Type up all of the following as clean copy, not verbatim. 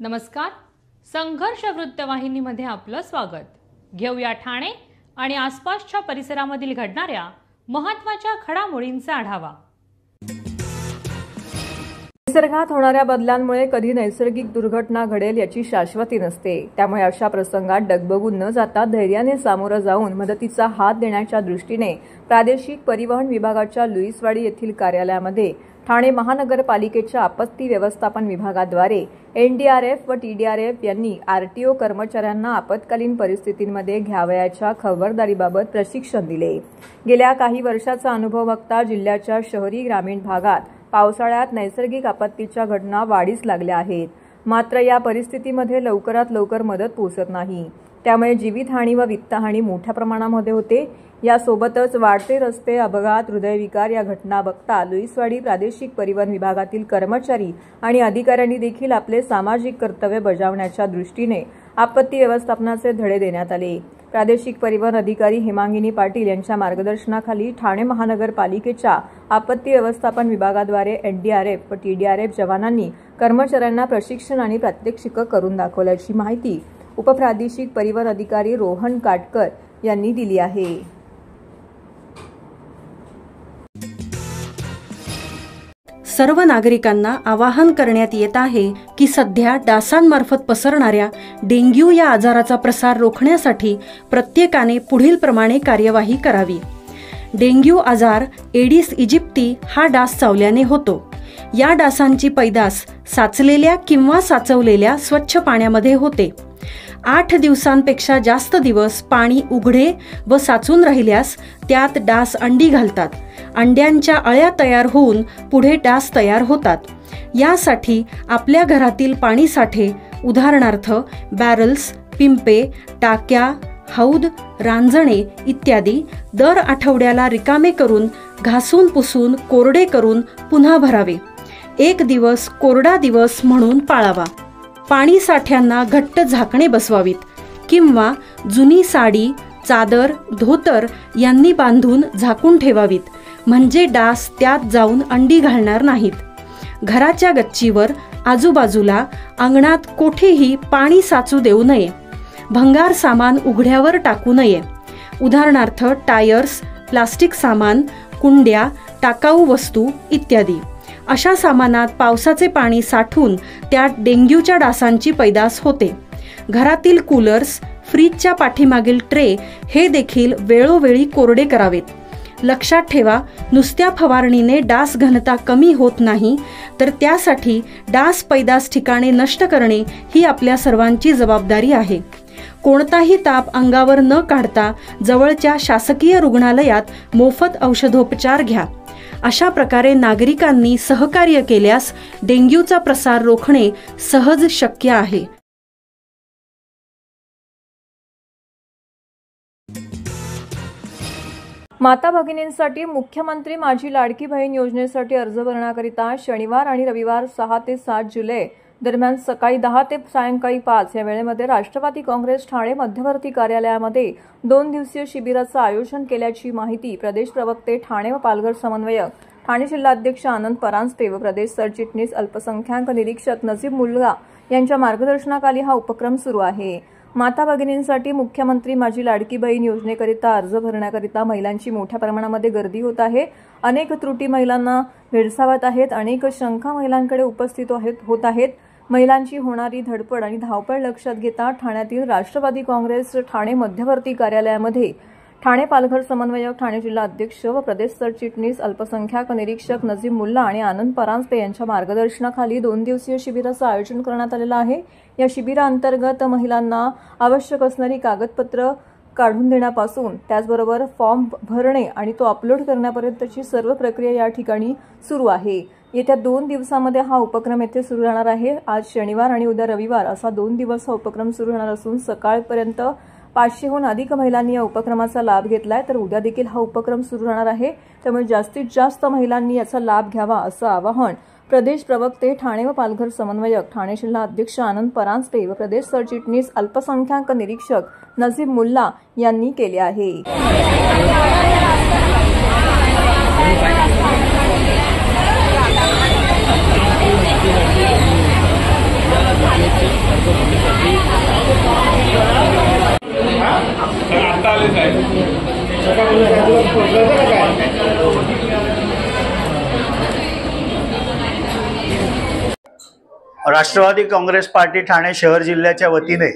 नमस्कार. संघर्ष वृत्तवाहिनीमध्ये आपलं स्वागत. घेऊया ठाणे आणि आसपासच्या परिसरामधील घडणाऱ्या महत्त्वाच्या घडामोडींचा आढावा. निसर्गात होणाऱ्या बदलांमुळे कधी नैसर्गिक दुर्घटना घडेल याची शाश्वती नसते. त्यामुळे अशा प्रसंगात डगमगून न जाता धैर्याने सामोरं जाऊन मदतीचा हात देण्याच्या दृष्टीने प्रादेशिक परिवहन विभागाच्या लुईसवाडी येथील कार्यालयामध्ये ठाणे महानगरपालिकेच्या आपत्ती व्यवस्थापन विभागाद्वारे एनडीआरएफ व टीडीआरएफ यांनी आरटीओ कर्मचाऱ्यांना आपत्कालीन परिस्थितींमध्ये घ्यावयाच्या खबरदारीबाबत प्रशिक्षण दिले. गेल्या काही वर्षाचा अनुभव बघता जिल्ह्याच्या शहरी ग्रामीण भागात पावसाळ्यात नैसर्गिक आपत्तीच्या घटना वाढीस लागल्या आहेत. मात्र या परिस्थितीमध्ये लवकरात लवकर मदत पोहोचत नाही. त्यामुळे जीवितहानी व वित्तहानी मोठ्या प्रमाणामध्ये होते. यासोबतच वाढते रस्ते अपघात, हृदयविकार या घटना बघता लुईसवाडी प्रादेशिक परिवहन विभागातील कर्मचारी आणि अधिकाऱ्यांनी देखील आपले सामाजिक कर्तव्य बजावण्याच्या दृष्टीने आपत्ती व्यवस्थापनाचे धडे देण्यात आले. प्रादेशिक परिवहन अधिकारी हेमांगिनी पाटील यांच्या मार्गदर्शनाखाली ठाणे महानगरपालिकेच्या आपत्ती व्यवस्थापन विभागाद्वारे एनडीआरएफ व टीडीआरएफ जवानांनी कर्मचाऱ्यांना प्रशिक्षण आणि प्रात्यक्षिक करून दाखवल्याची माहिती उपप्रादेशिक परिवहन अधिकारी रोहन काटकर यांनी दिली आहे. सर्व नागरिकांना आवाहन करण्यात येत आहे की सध्या डासांमार्फत पसरणाऱ्या डेंग्यू या आजाराचा प्रसार रोखण्यासाठी प्रत्येकाने पुढील प्रमाणे कार्यवाही करावी. डेंग्यू आजार एडिस इजिप्ती हा डास चावल्याने होतो. या डासांची पैदास साचलेल्या किंवा साचवलेल्या स्वच्छ पाण्यामध्ये होते. 8 दिवसांपेक्षा जास्त दिवस पाणी उघडे व साचून राहिल्यास त्यात डास अंडी घालतात. अंड्यांच्या अळ्या तयार होऊन पुढे डास तयार होतात. यासाठी आपल्या घरातील पाणी साठे उदाहरणार्थ बॅरल्स, पिंपे, टाक्या, हौद, रांजणे इत्यादी दर आठवड्याला रिकामे करून घासून पुसून कोरडे करून पुन्हा भरावे. 1 दिवस कोरडा दिवस म्हणून पाळावा. पाणी साठ्यांना घट्ट झाकणे बसवावीत किंवा जुनी साडी, चादर, धोतर यांनी बांधून झाकून ठेवावीत, म्हणजे डास त्यात जाऊन अंडी घालणार नाहीत. घराच्या गच्चीवर, आजूबाजूला, अंगणात कोठेही पाणी साचू देऊ नये. भंगार सामान उघड्यावर टाकू नये. उदाहरणार्थ टायर्स, प्लास्टिक सामान, कुंड्या, टाकाऊ वस्तू इत्यादी. अशा सामानात पावसाचे पाणी साठून त्यात डेंग्यूच्या डासांची पैदास होते. घरातील कूलर्स, फ्रीजच्या पाठीमागील ट्रे हे देखील वेळोवेळी कोरडे करावेत. लक्षात ठेवा, नुसत्या फवारणीने डास घनता कमी होत नाही, तर त्यासाठी डास पैदास ठिकाणे नष्ट करणे ही आपल्या सर्वांची जबाबदारी आहे. कोणताही ताप अंगावर न काढता जवळच्या शासकीय रुग्णालयात मोफत औषधोपचार घ्या. अशा प्रकारे नागरिकांनी सहकार्य केल्यास डेंग्यूचा प्रसार रोखणे सहज शक्य आहे. माता भगिनींसाठी मुख्यमंत्री माझी लाडकी बहीण योजनेसाठी अर्ज भरण्याकरिता शनिवार आणि रविवार 6 ते 7 जुलै दरम्यान सकाळी 10 ते सायंकाळी 5 या वेळेमध्ये राष्ट्रवादी काँग्रेस ठाणे मध्यवर्ती कार्यालयामध्ये 2 दिवसीय शिबिराचं आयोजन केल्याची माहिती प्रदेश प्रवक्ते ठाणे व पालघर समन्वयक ठाणे जिल्हाध्यक्ष आनंद परांजपे व प्रदेश सरचिटणीस अल्पसंख्याक निरीक्षक नजीब मुल्ला यांच्या मार्गदर्शनाखाली हा उपक्रम सुरू आहे. माता भगिनींसाठी मुख्यमंत्री माझी लाडकी बहीण योजनेकरिता अर्ज भरण्याकरिता महिलांची मोठ्या प्रमाणामध्ये गर्दी होत आहे. अनेक त्रुटी महिलांना भेडसावत आहेत. अनेक शंका महिलांकडे उपस्थित होत आहेत. महिलांची होणारी धडपड आणि धावपळ लक्षात घेता ठाण्यातील राष्ट्रवादी काँग्रेस ठाणे मध्यवर्ती कार्यालयामध्ये ठाणे पालघर समन्वयक ठाणे जिल्हा अध्यक्ष व प्रदेश सरचिटणीस अल्पसंख्याक निरीक्षक नजीब मुल्ला आणि आनंद परांजपे यांच्या मार्गदर्शनाखाली 2 दिवसीय शिबिराचं आयोजन करण्यात आलेलं आहे. या शिबिराअंतर्गत महिलांना आवश्यक असणारी कागदपत्र काढून देण्यापासून त्याचबरोबर फॉर्म भरणे आणि तो अपलोड करण्यापर्यंतची सर्व प्रक्रिया या ठिकाणी सुरू आहे. येत्या 2 दिवसांमध्ये हा उपक्रम येथे सुरू राहणार आहे. आज शनिवार आणि उद्या रविवार असा 2 दिवस हा उपक्रम सुरू राहणार असून सकाळपर्यंत 500हून अधिक महिलांनी या उपक्रमाचा लाभ घेतलाय. तर उद्या देखील हा उपक्रम सुरू राहणार आहे. त्यामुळे जास्तीत जास्त महिलांनी याचा लाभ घ्यावा असं आवाहन प्रदेश प्रवक्ते ठाणे व पालघर समन्वयक ठाणे जिल्हा अध्यक्ष आनंद परांजपे व प्रदेश सरचिटणीस अल्पसंख्याक निरीक्षक नजीब मुल्ला यांनी केले आहे. Thank you. Rashtrawadi Congress Party Thane शहर जिल्ह्याच्या वतीने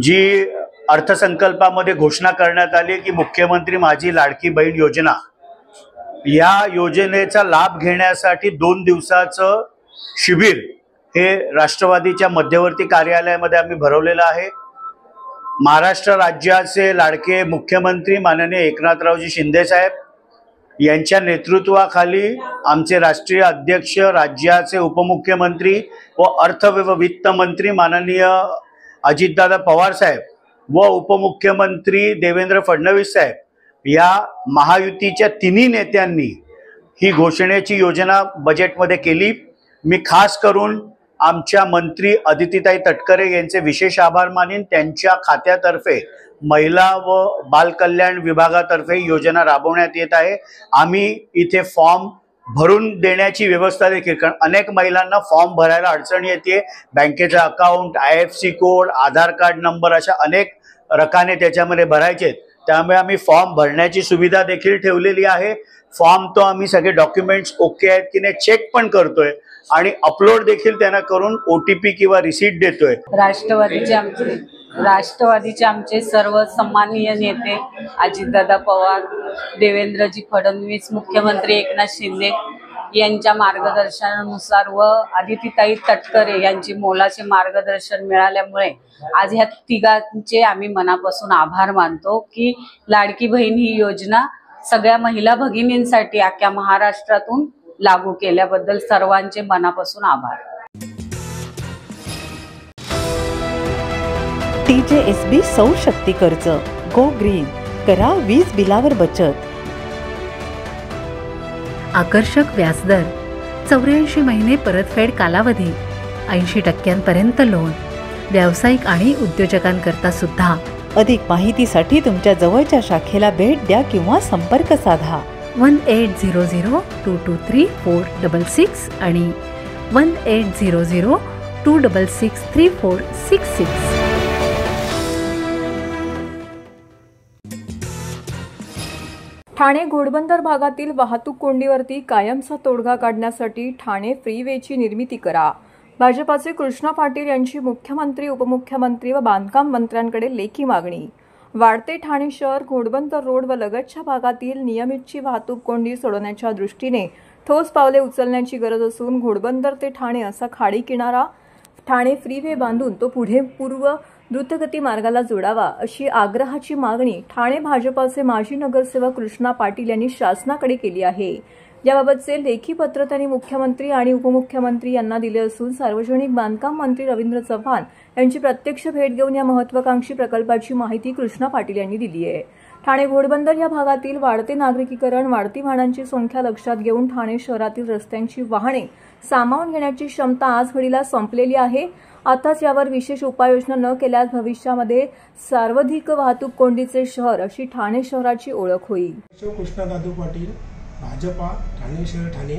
जी अर्थसंकल्पामध्ये घोषणा करण्यात आली की मुख्यमंत्री माझी लाडकी बहीण योजना, या योजनेचा लाभ घेण्यासाठी 2 दिवसाचं शिबिर हे राष्ट्रवादीच्या मध्यवर्ती कार्यालयामध्ये आम्ही भरवलेलं आहे. महाराष्ट्र राज्याचे लाडके मुख्यमंत्री माननीय एकनाथरावजी शिंदे साहेब यांच्या नेतृत्वाखाली आमचे राष्ट्रीय अध्यक्ष, राज्याचे उपमुख्यमंत्री व अर्थ व वित्त मंत्री माननीय अजितदादा पवार साहेब व उपमुख्यमंत्री देवेंद्र फडणवीस साहेब या महायुतीच्या तिन्ही नेत्यांनी ही घोषणेची योजना बजेटमध्ये केली. मी खास करून आमच्या मंत्री अदितीताई तटकरे यांचे विशेष आभार मानेन. त्यांच्या खात्यातर्फे महिला व बालकल्याण विभागातर्फे योजना राबवण्यात येत आहे. आम्ही इथे फॉर्म भरून देण्याची व्यवस्था देखील, कारण अनेक महिलांना फॉर्म भरायला अडचण येते. बँकेचं अकाउंट, IFSC कोड, आधार कार्ड नंबर अशा अनेक रकाने त्याच्यामध्ये भरायचे, त्यामुळे आम्ही फॉर्म भरण्याची सुविधा देखील ठेवलेली आहे. फॉर्म तो आम्ही सगळे डॉक्युमेंट्स ओके आहेत की नाही चेक पण करतोय आणि अपलोड देखील त्यांना करून OTP किंवा रिसीट देतोय. राष्ट्रवादीचे आमचे सर्व सन्माननीय नेते अजितदादा पवार, देवेंद्रजी फडणवीस, मुख्यमंत्री एकनाथ शिंदे यांच्या मार्गदर्शनानुसार व अदितीताई तटकरे यांची मोलाचे मार्गदर्शन मिळाल्यामुळे आज ह्या तिघांचे आम्ही मनापासून आभार मानतो की लाडकी बहीण ही योजना सगळ्या महिला भगिनींसाठी अख्ख्या महाराष्ट्रातून लागू केल्याबद्दल सर्वांचे मनापासून आभार. TJSB सौर शक्ती कर्ज, गो ग्रीन, करा वीज बिलावर बचत. आकर्षक व्याजदर, 84 महिने परतफेड कालावधी, 80% लोन, व्यावसायिक आणि उद्योजकांकरता सुद्धा. अधिक माहितीसाठी तुमच्या जवळच्या शाखेला भेट द्या किंवा संपर्क साधा. 1800-223-466 आणि 1800-266-3466. ठाणे घोडबंदर भागातील वाहतूक कोंडीवरती कायमचा तोडगा काढण्यासाठी ठाणे फ्रीवेची निर्मिती करा. भाजपाचे कृष्णा पाटील यांची मुख्यमंत्री, उपमुख्यमंत्री व बांधकाम मंत्र्यांकडे लेखी मागणी. वाढते ठाणे शहर, घोडबंदर रोड व लगतच्या भागातील नियमितची वाहतूक कोंडी सोडवण्याच्या दृष्टीने ठोस पावले उचलण्याची गरज असून घोडबंदर ते ठाणे असा खाडी किनारा ठाणे फ्रीवे बांधून तो पुढे पूर्व द्रुतगती मार्गाला जोडावा, अशी आग्रहाची मागणी ठाणे भाजपाचे माजी नगरसेवक कृष्णा पाटील यांनी शासनाकडे केली आहे. याबाबतचे लेखी पत्र त्यांनी मुख्यमंत्री आणि उपमुख्यमंत्री यांना दिले असून सार्वजनिक बांधकाम मंत्री रवींद्र चव्हाण यांची प्रत्यक्ष भेट घेऊन या महत्वाकांक्षी प्रकल्पाची माहिती कृष्णा पाटील यांनी दिली आहे. ठाणे घोडबंदर या भागातील वाढते नागरिकीकरण, वाढती वाहनांची संख्या लक्षात घेऊन ठाणे शहरातील रस्त्यांची वाहने सामावून घेण्याची क्षमता आज घडीला संपलेली आहे. आताच यावर विशेष उपाययोजना न केल्यास भविष्यामध्ये सार्वधिक वाहतूक कोंडीचे शहर अशी ठाणे शहराची ओळख होईल. कृष्णा दादू पाटील, भाजपा, ठाणे शहर, ठाणे.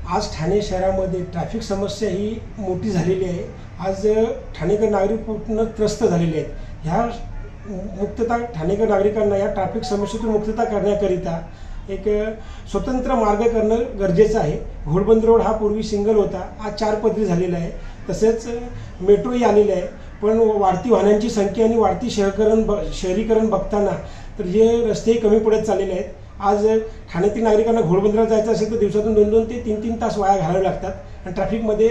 आज ठाणे शहरामध्ये ट्रॅफिक समस्या ही मोठी झालेली आहे. आज ठाणेकर नागरिक पूर्ण त्रस्त झालेले आहेत. ह्या ठाणेकर नागरिकांना या ट्रॅफिक समस्येतून मुक्तता करण्याकरिता एक स्वतंत्र मार्ग करणं गरजेचं आहे. घोडबंदर रोड हा पूर्वी सिंगल होता, आज 4 पदरी झालेला आहे. तसेच मेट्रोही आलेली आहे. पण वाढती वाहनांची संख्या आणि वाढती शहरीकरण बघताना तर हे रस्तेही कमी पडत चाललेले आहेत. आज ठाण्यातील नागरिकांना घोडबंदरात जायचं असेल तर दिवसातून 2-2 ते 3-3 तास वाया घालावे लागतात आणि ट्रॅफिकमध्ये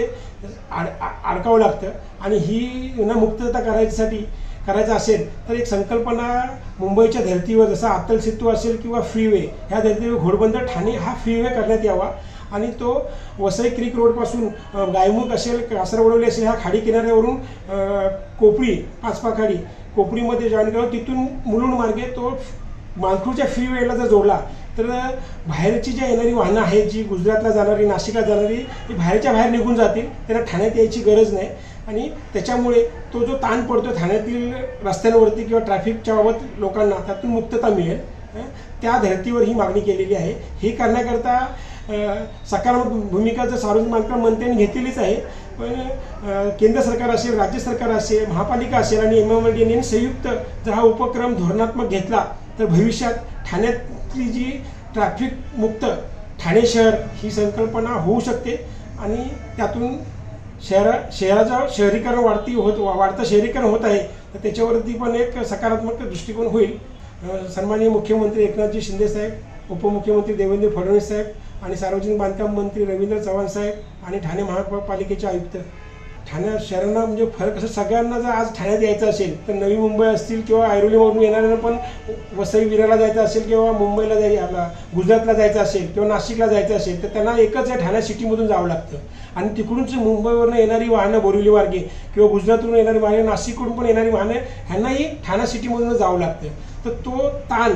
अडकावं लागतं. आणि ही मुक्तता करायचं असेल तर एक संकल्पना मुंबईच्या धर्तीवर जसा अटल सेतू असेल किंवा फ्रीवे, ह्या धर्तीवर घोडबंदर ठाणे हा फ्रीवे करण्यात यावा आणि तो वसई क्रीक रोडपासून गायमुख असेल, कासरवडवली असेल, ह्या खाडी किनाऱ्यावरून कोपरी, पाचपा खाडी, कोपरीमध्ये जॉईन करावं. तिथून मुलुंड मार्गे तो मालखुरच्या फ्रीवेला जर जोडला तर बाहेरची जी येणारी वाहनं आहेत, जी गुजरातला जाणारी, नाशिकला जाणारी, ती बाहेरच्या बाहेर निघून जातील. त्यांना ठाण्यात यायची गरज नाही आणि त्याच्यामुळे तो जो ताण पडतो ठाण्यातील रस्त्यांवरती किंवा ट्रॅफिकच्या बाबत लोकांना, त्यातून मुक्तता मिळेल. त्या धर्तीवर ही मागणी केलेली आहे. हे करण्याकरता सकारात्मक भूमिका जर सार्वजनिक बांधकाम मंत्र्यांनी घेतलेलीच आहे. पण केंद्र सरकार असेल, राज्य सरकार असेल, महापालिका असेल आणि MMLD यांनी संयुक्त जर हा उपक्रम धोरणात्मक घेतला तर भविष्यात ठाण्यातली जी ट्रॅफिक मुक्त ठाणे शहर ही संकल्पना होऊ शकते आणि त्यातून शहराचं शहरीकरण वाढतं शहरीकरण होत आहे, तर त्याच्यावरती पण एक सकारात्मक दृष्टिकोन होईल. सन्माननीय मुख्यमंत्री एकनाथजी शिंदे साहेब, उपमुख्यमंत्री देवेंद्र फडणवीस साहेब आणि सार्वजनिक बांधकाम मंत्री रवींद्र चव्हाण साहेब आणि ठाणे महापालिकेचे आयुक्त, ठाणे शहरांना म्हणजे फरक असं सगळ्यांना जर आज ठाण्यात यायचं असेल तर नवी मुंबई असतील किंवा ऐरोलीवरून येणाऱ्यांना पण वसई विरारला जायचं असेल किंवा मुंबईला गुजरातला जायचं असेल किंवा नाशिकला जायचं असेल तर त्यांना एकच या ठाणे सिटीमधून जावं लागतं. आणि तिकडूनच मुंबईवरून येणारी वाहनं बोरिवली मार्गे किंवा गुजरातवरून येणारी वाहनं, नाशिककडून पण येणारी वाहनं ह्यांनाही ठाणे सिटीमधून जावं लागतं. तर तो ताण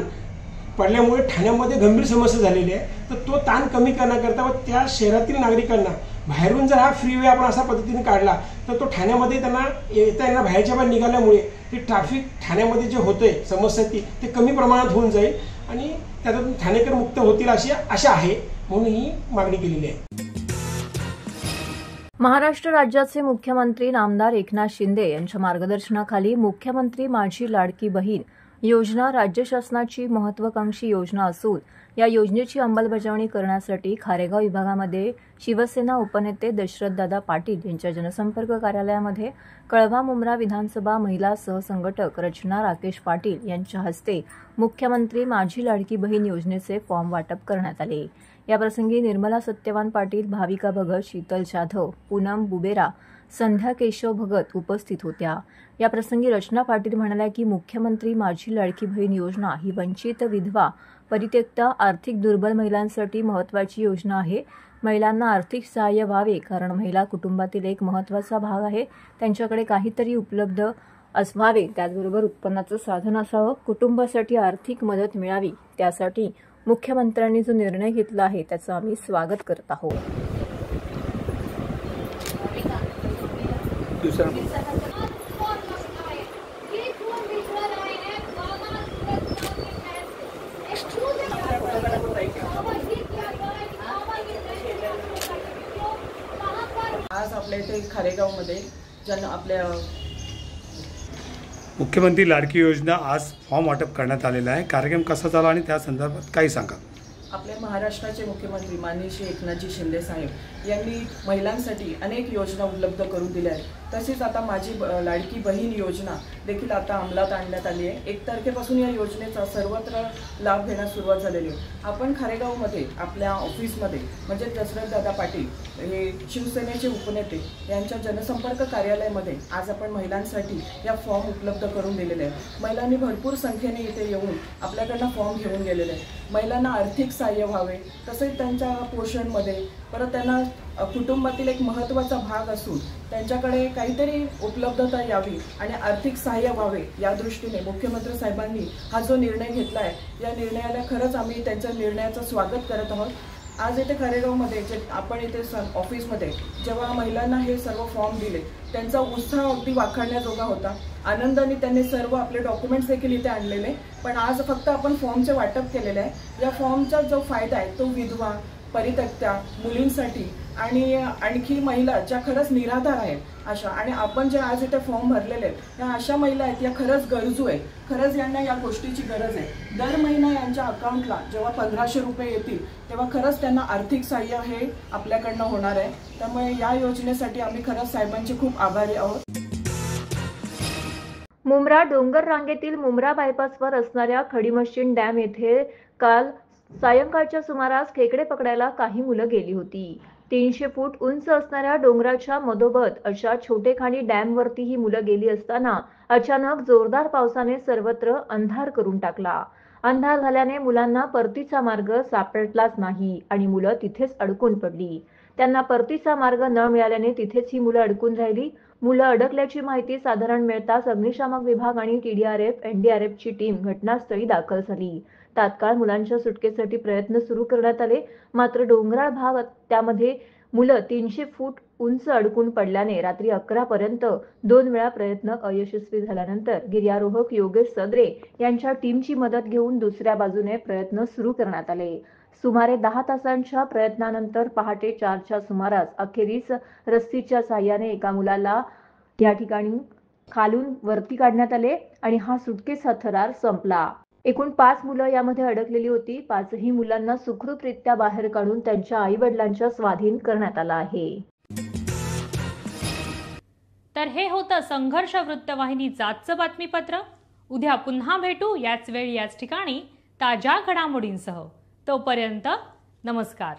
पडल्यामुळे ठाण्यामध्ये गंभीर समस्या झालेली आहे. तर तो ताण कमी करण्याकरता व त्या शहरातील नागरिकांना बाहेरून जर हा फ्रीवे आपण अशा पद्धतीने काढला तर तो ठाण्यामध्ये त्यांना येता बाहेरच्या बाहेर निघाल्यामुळे ते ट्रॅफिक ठाण्यामध्ये जे होतंय समस्या ते कमी प्रमाणात होऊन जाईल आणि त्यातून ठाणेकर मुक्त होतील अशी आशा आहे, म्हणून ही मागणी केलेली आहे. महाराष्ट्र राज्याचे मुख्यमंत्री नामदार एकनाथ शिंदे यांच्या मार्गदर्शनाखाली मुख्यमंत्री माझी लाडकी बहीण योजना राज्य शासनाची महत्वाकांक्षी योजना असून या योजनेची अंमलबजावणी करण्यासाठी खारेगाव विभागामध्ये शिवसेना उपनेते दशरथदादा पाटील यांच्या जनसंपर्क कार्यालयामध्ये कळवा मुंब्रा विधानसभा महिला सहसंघटक रचना राकेश पाटील यांच्या हस्ते मुख्यमंत्री माझी लाडकी बहीण योजनेचे फॉर्म वाटप करण्यात आले. याप्रसंगी निर्मला सत्यवान पाटील, भाविका भगत, शीतल जाधव, पूनम बुबेरा, संध्या केशव भगत उपस्थित होत्या. याप्रसंगी रचना पाटील म्हणाल्या की मुख्यमंत्री माझी लाडकी बहीण योजना ही वंचित, विधवा, परित्यक्त, आर्थिक दुर्बल महिलांसाठी महत्त्वाची योजना आहे. महिलांना आर्थिक सहाय्य व्हावे कारण महिला कुटुंबातील एक महत्त्वाचा भाग आहे. त्यांच्याकडे काहीतरी उपलब्ध असावे, त्याचबरोबर उत्पन्नाचं साधन असावं, कुटुंबासाठी आर्थिक मदत मिळावी. त्यासाठी मुख्यमंत्र्यांनी जो निर्णय घेतला आहे त्याचं आम्ही स्वागत करत आहोत. आज आपल्या इथे खारेगावमध्ये आपल्या मुख्यमंत्री लाडकी योजना आज फॉर्म वाटप करण्यात आलेला आहे. कार्यक्रम कसा झाला आणि त्या संदर्भात काही सांगा. आपल्या महाराष्ट्राचे मुख्यमंत्री माननीय श्री एकनाथजी शिंदे साहेब यांनी महिलांसाठी अनेक योजना उपलब्ध करून दिल्या आहेत. तसेच आता माझी लाडकी बहीण योजना देखील आता अंमलात आणण्यात आली आहे. 1 तारखेपासून या योजनेचा सर्वत्र लाभ घेण्यास सुरुवात झालेली आहे. आपण खारेगावमध्ये आपल्या ऑफिसमध्ये म्हणजे दशरथदादा पाटील हे शिवसेनेचे उपनेते यांच्या जनसंपर्क कार्यालयामध्ये आज आपण महिलांसाठी या फॉर्म उपलब्ध करून दिलेले आहेत. महिलांनी भरपूर संख्येने इथे येऊन आपल्याकडनं फॉर्म घेऊन गेलेले आहेत. महिलांना आर्थिक सहाय्य व्हावे, तसेच त्यांच्या पोषणमध्ये परत त्यांना कुटुंबातील एक महत्त्वाचा भाग असून त्यांच्याकडे काहीतरी उपलब्धता यावी आणि आर्थिक सहाय्य व्हावे या दृष्टीने मुख्यमंत्री साहेबांनी हा जो निर्णय घेतला आहे या निर्णयाला खरंच आम्ही त्यांच्या निर्णयाचं स्वागत करत आहोत. आज इथे खारेगावमध्ये जे आपण इथे ऑफिसमध्ये जेव्हा महिलांना हे सर्व फॉर्म दिले त्यांचा उत्साह अगदी वाखाणण्याजोगा होता. आनंदाने त्यांनी सर्व आपले डॉक्युमेंट्स देखील इथे आणलेले, पण आज फक्त आपण फॉर्मचे वाटप केलेले आहे. या फॉर्मचा जो फायदा आहे तो विधवा, परित्यक्त्या, मुलींसाठी आणि आणखी महिला ज्या खरंच निराधार आहेत अशा, आणि आपण जे आज इथे फॉर्म भरलेले आहेत या अशा महिला आहेत या खरंच गरजू आहेत. खरंच यांना या गोष्टीची गरज आहे. दर महिना यांच्या अकाउंटला जेव्हा 1500 रुपये येतील तेव्हा खरंच त्यांना आर्थिक सहाय्य हे आपल्याकडनं होणार आहे. त्यामुळे या योजनेसाठी आम्ही खरंच साहेबांचे खूप आभारी आहोत. मुंब्रा डोंगर रांगेतील मुंब्रा बायपासवर असणाऱ्या खडीमशीन डॅम येथे काल सायंकाळच्या सुमारास खेकडे पकडायला काही मुलं गेली होती. 300 फूट उंच असणाऱ्या डोंगराच्या मधोमध अशा छोटेखानी डॅमवरती ही मुलं गेली असताना अचानक जोरदार पावसाने सर्वत्र अंधार करून टाकला. अंधार झाल्याने मुलांना परतीचा मार्ग सापडलाच नाही आणि मुलं तिथेच अडकून पडली. त्यांना परतीचा मार्ग न मिळाल्याने तिथेच ही मुलं अडकून राहिली. मुलं अडकल्याची माहिती साधारण मिळताच अग्निशामक विभाग आणि TDRF, NDRFची टीम घटनास्थळी दाखल झाली. तात्काळ मुलांच्या सुटकेसाठी प्रयत्न सुरू करण्यात आले, मात्र डोंगराळ भाग त्यामध्ये मुलं 300 फूट उंच अडकून पडल्याने रात्री 11 पर्यंत 2 वेळा प्रयत्न अयशस्वी झाल्यानंतर गिर्यारोहक योगेश सदरे यांच्या टीमची मदत घेऊन दुसऱ्या बाजूने प्रयत्न सुरू करण्यात आले. सुमारे 10 तासांच्या प्रयत्नानंतर पहाटे 4च्या सुमारास अखेरीस रस्सीच्या साहाय्याने एका मुलाला या ठिकाणी खालून वरती काढण्यात आले आणि हा सुटकेचा थरार संपला. एकूण 5 मुलं यामध्ये अडकलेली होती. 5ही मुलांना सुखरूपरित्या बाहेर काढून त्यांच्या आई-वडिलांच्या स्वाधीन करण्यात आलं आहे. तर हे होतं संघर्ष वृत्तवाहिनीचं आजचं बातमीपत्र. उद्या पुन्हा भेटू याच वेळी याच ठिकाणी ताज्या घडामोडींसह. तोपर्यंत नमस्कार.